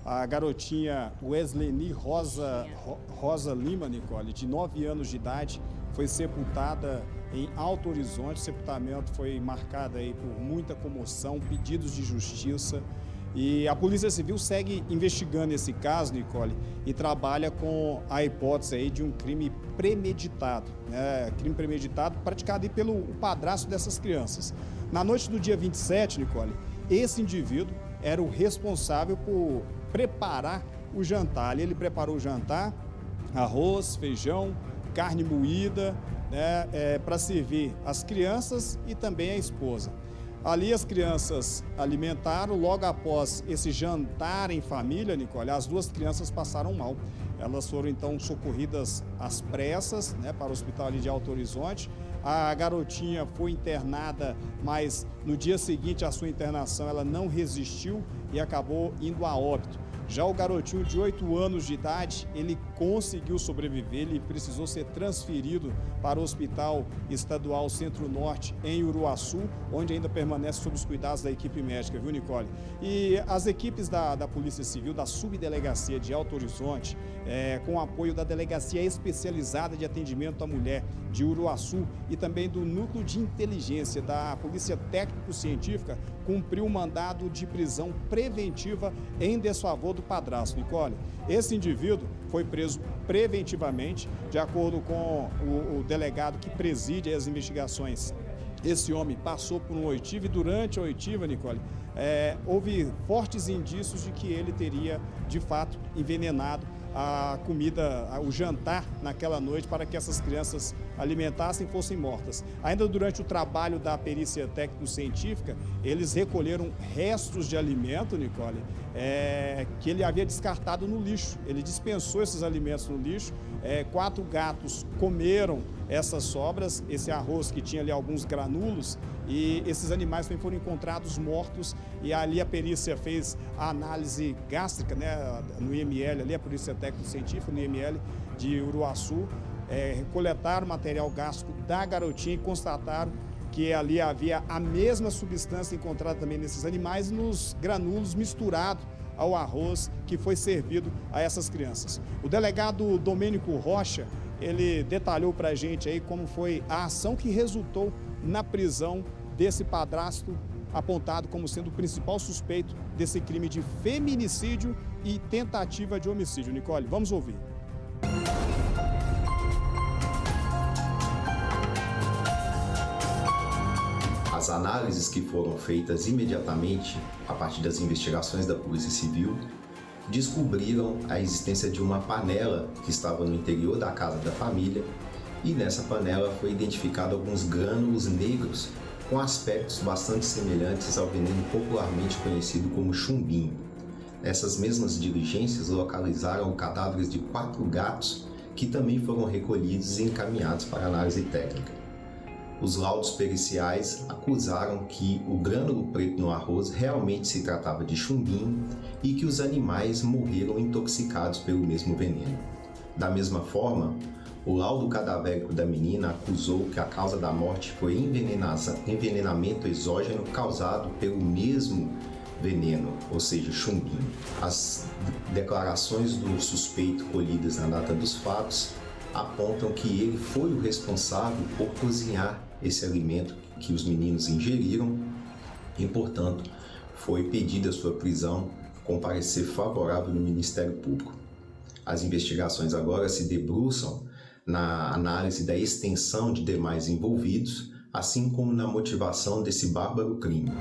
A garotinha Wesleni Rosa Lima, Nicole, de 9 anos de idade, foi sepultada em Alto Horizonte. O sepultamento foi marcado aí por muita comoção, pedidos de justiça. E a Polícia Civil segue investigando esse caso, Nicole, e trabalha com a hipótese aí de um crime premeditado, né? Crime premeditado praticado aí pelo padrasto dessas crianças. Na noite do dia 27, Nicole, esse indivíduo era o responsável por preparar o jantar. Ele preparou o jantar, arroz, feijão, carne moída, né, para servir as crianças e também a esposa. Ali as crianças alimentaram. Logo após esse jantar em família, Nicole, as duas crianças passaram mal. Elas foram então socorridas às pressas, né, para o hospital ali de Alto Horizonte. A garotinha foi internada, mas no dia seguinte à sua internação ela não resistiu e acabou indo a óbito. Já o garotinho de 8 anos de idade, ele conseguiu sobreviver, ele precisou ser transferido para o Hospital Estadual Centro-Norte, em Uruaçu, onde ainda permanece sob os cuidados da equipe médica, viu, Nicole? E as equipes da Polícia Civil, da Subdelegacia de Alto Horizonte, com o apoio da Delegacia Especializada de Atendimento à Mulher de Uruaçu e também do Núcleo de Inteligência da Polícia Técnico-Científica, cumpriu um mandado de prisão preventiva em desfavor do padrasto, Nicole. Esse indivíduo foi preso preventivamente, de acordo com o delegado que preside as investigações. Esse homem passou por um oitiva e durante a oitiva, Nicole, houve fortes indícios de que ele teria, de fato, envenenado a comida, o jantar naquela noite para que essas crianças alimentassem e fossem mortas. Ainda durante o trabalho da perícia técnico-científica, eles recolheram restos de alimento, Nicole, que ele havia descartado no lixo. Ele dispensou esses alimentos no lixo. 4 gatos comeram essas sobras, esse arroz que tinha ali alguns granulos, e esses animais também foram encontrados mortos, e ali a perícia fez a análise gástrica, né, no IML, ali a Polícia Técnico-Científica, no IML de Uruaçu, coletaram material gástrico da garotinha e constataram que ali havia a mesma substância encontrada também nesses animais e nos granulos misturados ao arroz que foi servido a essas crianças. O delegado Domênico Rocha, ele detalhou para a gente aí como foi a ação que resultou na prisão desse padrasto apontado como sendo o principal suspeito desse crime de feminicídio e tentativa de homicídio. Nicole, vamos ouvir. As análises que foram feitas imediatamente a partir das investigações da Polícia Civil descobriram a existência de uma panela que estava no interior da casa da família, e nessa panela foi identificado alguns grânulos negros com aspectos bastante semelhantes ao veneno popularmente conhecido como chumbinho. Essas mesmas diligências localizaram cadáveres de 4 gatos que também foram recolhidos e encaminhados para análise técnica. Os laudos periciais acusaram que o grânulo preto no arroz realmente se tratava de chumbinho e que os animais morreram intoxicados pelo mesmo veneno. Da mesma forma, o laudo cadavérico da menina acusou que a causa da morte foi envenenamento exógeno causado pelo mesmo veneno, ou seja, chumbinho. As declarações do suspeito colhidas na data dos fatos apontam que ele foi o responsável por cozinhar esse alimento que os meninos ingeriram e, portanto, foi pedida a sua prisão com parecer favorável no Ministério Público. As investigações agora se debruçam na análise da extensão de demais envolvidos, assim como na motivação desse bárbaro crime.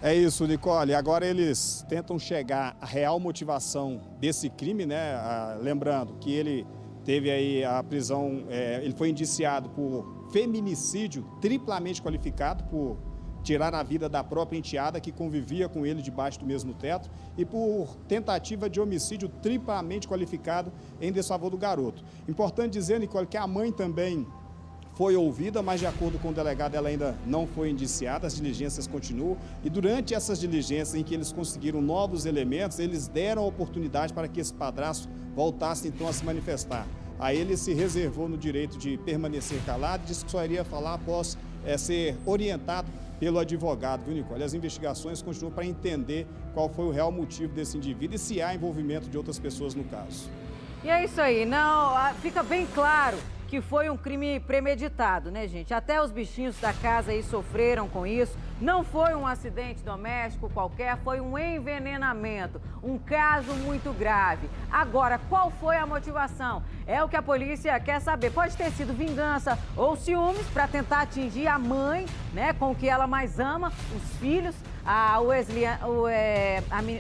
É isso, Nicole. Agora eles tentam chegar à real motivação desse crime, né? Lembrando que ele teve aí a prisão, ele foi indiciado por feminicídio triplamente qualificado, por tirar a vida da própria enteada que convivia com ele debaixo do mesmo teto, e por tentativa de homicídio triplamente qualificado em desfavor do garoto. Importante dizer, Nicole, que a mãe também foi ouvida, mas de acordo com o delegado ela ainda não foi indiciada, as diligências continuam, e durante essas diligências em que eles conseguiram novos elementos, eles deram a oportunidade para que esse padrasto voltasse então a se manifestar. Aí ele se reservou no direito de permanecer calado e disse que só iria falar após ser orientado pelo advogado, viu, Nicole? As investigações continuam para entender qual foi o real motivo desse indivíduo e se há envolvimento de outras pessoas no caso. E é isso aí, não, fica bem claro que foi um crime premeditado, né, gente? Até os bichinhos da casa aí sofreram com isso. Não foi um acidente doméstico qualquer, foi um envenenamento, um caso muito grave. Agora, qual foi a motivação? É o que a polícia quer saber. Pode ter sido vingança ou ciúmes para tentar atingir a mãe, né, com o que ela mais ama, os filhos.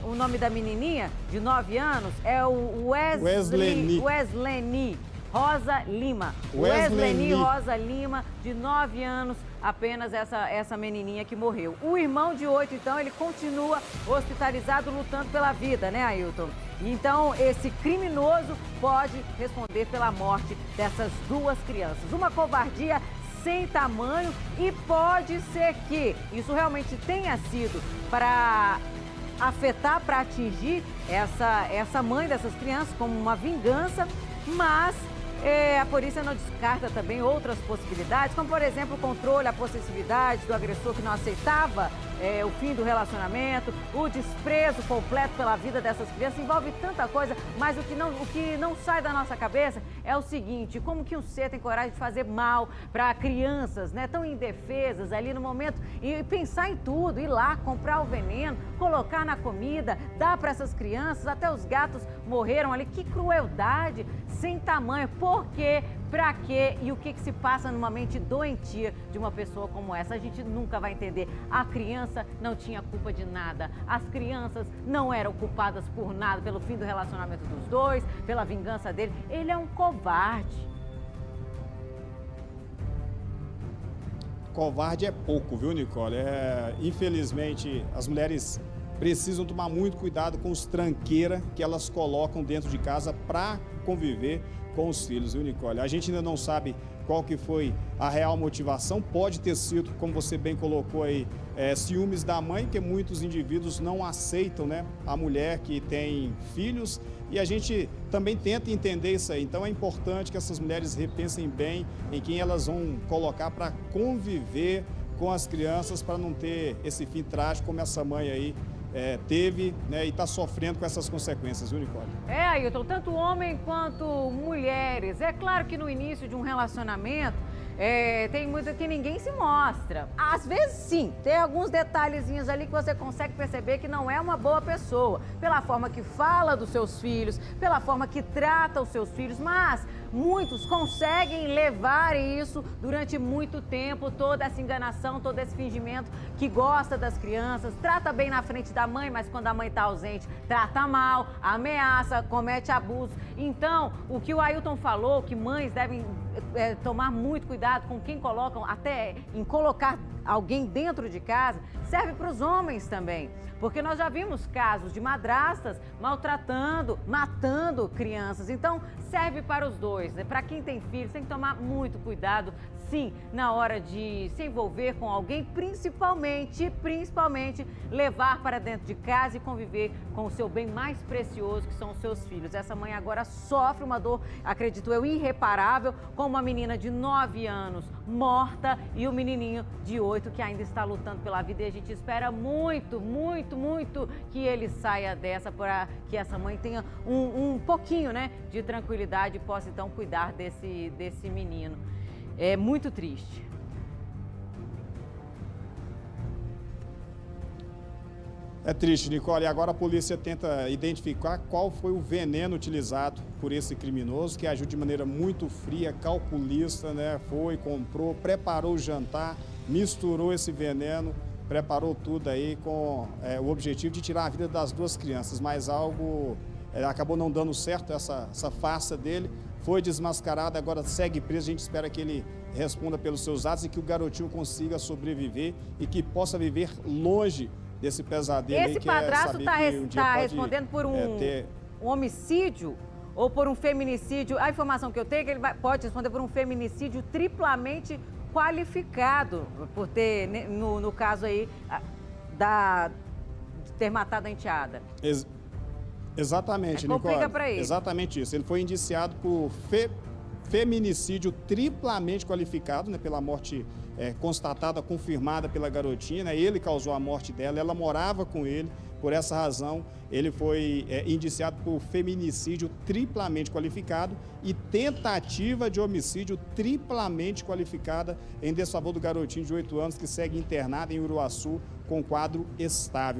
O nome da menininha de 9 anos é o Wesley Rosa Lima. Wesley Rosa Lima, de 9 anos, apenas essa menininha que morreu. O irmão de 8, então, ele continua hospitalizado lutando pela vida, né, Ailton? Então, esse criminoso pode responder pela morte dessas 2 crianças. Uma covardia sem tamanho e pode ser que isso realmente tenha sido para afetar, para atingir essa mãe dessas crianças como uma vingança, mas a polícia não descarta também outras possibilidades, como, por exemplo, o controle, a possessividade do agressor que não aceitava o fim do relacionamento, o desprezo completo pela vida dessas crianças. Envolve tanta coisa, mas o que não sai da nossa cabeça é o seguinte: como que um ser tem coragem de fazer mal para crianças, né, tão indefesas ali no momento, e pensar em tudo, ir lá, comprar o veneno, colocar na comida, dar para essas crianças, até os gatos morreram ali. Que crueldade sem tamanho. Por quê? Pra quê? E o que se passa numa mente doentia de uma pessoa como essa? A gente nunca vai entender. A criança não tinha culpa de nada. As crianças não eram culpadas por nada, pelo fim do relacionamento dos dois, pela vingança dele. Ele é um covarde. Covarde é pouco, viu, Nicole? Infelizmente, as mulheres precisam tomar muito cuidado com os tranqueira que elas colocam dentro de casa para conviver com os filhos, viu, Nicole? A gente ainda não sabe qual que foi a real motivação. Pode ter sido, como você bem colocou aí, ciúmes da mãe, porque muitos indivíduos não aceitam, né, a mulher que tem filhos, e a gente também tenta entender isso aí. Então é importante que essas mulheres repensem bem em quem elas vão colocar para conviver com as crianças, para não ter esse fim trágico como essa mãe aí teve, né, e está sofrendo com essas consequências, viu, Nicole? Ailton, tanto homem quanto mulheres. É claro que no início de um relacionamento tem muito que ninguém se mostra. Às vezes sim, tem alguns detalhezinhos ali que você consegue perceber que não é uma boa pessoa, pela forma que fala dos seus filhos, pela forma que trata os seus filhos, mas muitos conseguem levar isso durante muito tempo, toda essa enganação, todo esse fingimento que gosta das crianças, trata bem na frente da mãe, mas quando a mãe está ausente, trata mal, ameaça, comete abuso. Então, o que o Ailton falou, que mães devem tomar muito cuidado com quem colocam, até em colocar alguém dentro de casa, serve para os homens também. Porque nós já vimos casos de madrastas maltratando, matando crianças. Então, serve para os dois, né? Para quem tem filhos, tem que tomar muito cuidado, sim, na hora de se envolver com alguém, principalmente levar para dentro de casa e conviver com o seu bem mais precioso, que são os seus filhos. Essa mãe agora sofre uma dor, acredito eu, irreparável, com uma menina de 9 anos morta e o menininho de 8 que ainda está lutando pela vida. E a gente espera muito que ele saia dessa, para que essa mãe tenha um pouquinho, né, de tranquilidade e possa então cuidar desse menino. É muito triste. É triste, Nicole. E agora a polícia tenta identificar qual foi o veneno utilizado por esse criminoso, que agiu de maneira muito fria, calculista, né? Foi, comprou, preparou o jantar, misturou esse veneno, preparou tudo aí com o objetivo de tirar a vida das 2 crianças, mas algo acabou não dando certo, essa farsa dele. Foi desmascarado, agora segue preso. A gente espera que ele responda pelos seus atos e que o garotinho consiga sobreviver e que possa viver longe desse pesadelo. Esse padrasto está respondendo por um homicídio ou por um feminicídio. A informação que eu tenho é que ele pode responder por um feminicídio triplamente qualificado, por ter, no caso aí, de ter matado a enteada. Exatamente, Nicole. Exatamente isso. Ele foi indiciado por feminicídio triplamente qualificado, né, pela morte constatada, confirmada pela garotinha, né, ele causou a morte dela, ela morava com ele, por essa razão ele foi indiciado por feminicídio triplamente qualificado e tentativa de homicídio triplamente qualificada em desfavor do garotinho de 8 anos que segue internado em Uruaçu com quadro estável.